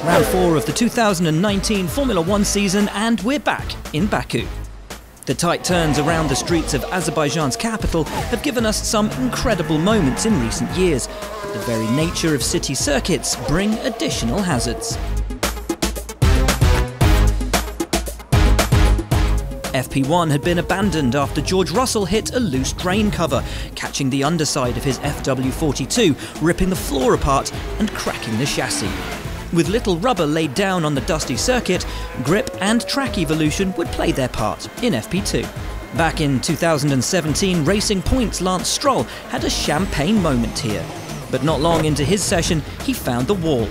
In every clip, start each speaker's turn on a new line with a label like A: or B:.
A: Round 4 of the 2019 Formula 1 season, and we're back in Baku. The tight turns around the streets of Azerbaijan's capital have given us some incredible moments in recent years, but the very nature of city circuits bring additional hazards. FP1 had been abandoned after George Russell hit a loose drain cover, catching the underside of his FW42, ripping the floor apart and cracking the chassis. With little rubber laid down on the dusty circuit, grip and track evolution would play their part in FP2. Back in 2017, Racing Point's Lance Stroll had a champagne moment here. But not long into his session, he found the wall.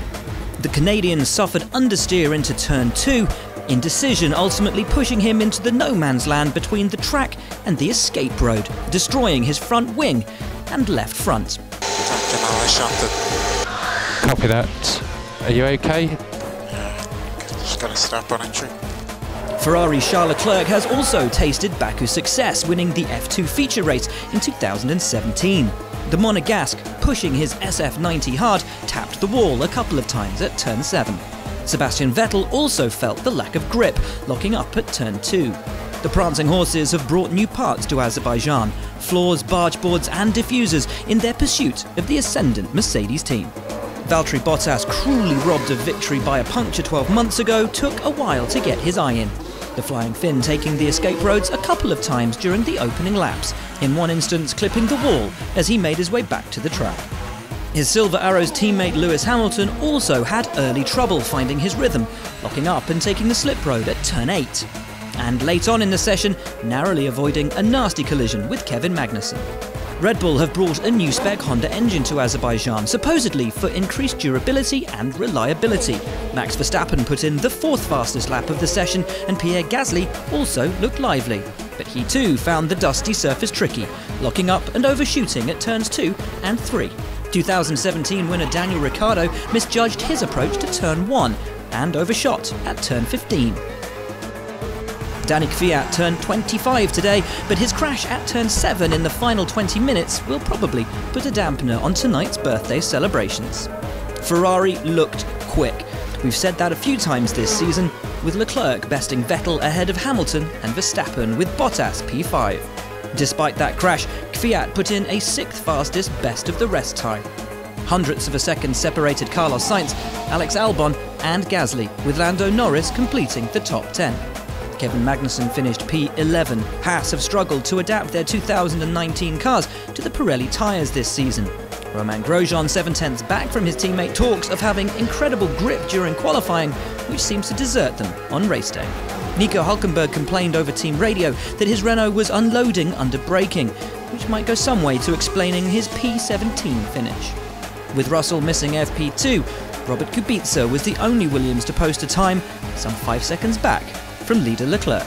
A: The Canadian suffered understeer into turn 2, indecision ultimately pushing him into the no-man's land between the track and the escape road, destroying his front wing and left front.
B: Copy that. Are you okay?
C: Yeah, just got to stop on entry.
A: Ferrari's Charles Leclerc has also tasted Baku's success, winning the F2 feature race in 2017. The Monegasque, pushing his SF90 hard, tapped the wall a couple of times at turn 7. Sebastian Vettel also felt the lack of grip, locking up at turn 2. The prancing horses have brought new parts to Azerbaijan, floors, barge boards and diffusers in their pursuit of the ascendant Mercedes team. Valtteri Bottas, cruelly robbed of victory by a puncture 12 months ago, took a while to get his eye in. The Flying Finn taking the escape roads a couple of times during the opening laps, in one instance clipping the wall as he made his way back to the track. His Silver Arrows teammate Lewis Hamilton also had early trouble finding his rhythm, locking up and taking the slip road at turn 8. And late on in the session, narrowly avoiding a nasty collision with Kevin Magnussen. Red Bull have brought a new spec Honda engine to Azerbaijan, supposedly for increased durability and reliability. Max Verstappen put in the 4th fastest lap of the session, and Pierre Gasly also looked lively. But he too found the dusty surface tricky, locking up and overshooting at turns 2 and 3. 2017 winner Daniel Ricciardo misjudged his approach to turn 1 and overshot at turn 15. Danny Kvyat turned 25 today, but his crash at turn 7 in the final 20 minutes will probably put a dampener on tonight's birthday celebrations. Ferrari looked quick. We've said that a few times this season, with Leclerc besting Vettel ahead of Hamilton and Verstappen with Bottas P5. Despite that crash, Kvyat put in a 6th fastest best of the rest time. Hundredths of a second separated Carlos Sainz, Alex Albon and Gasly, with Lando Norris completing the top 10. Kevin Magnussen finished P11. Haas have struggled to adapt their 2019 cars to the Pirelli tyres this season. Romain Grosjean, 7/10ths back from his teammate, talks of having incredible grip during qualifying, which seems to desert them on race day. Nico Hülkenberg complained over team radio that his Renault was unloading under braking, which might go some way to explaining his P17 finish. With Russell missing FP2, Robert Kubica was the only Williams to post a time some 5 seconds back from leader Leclerc.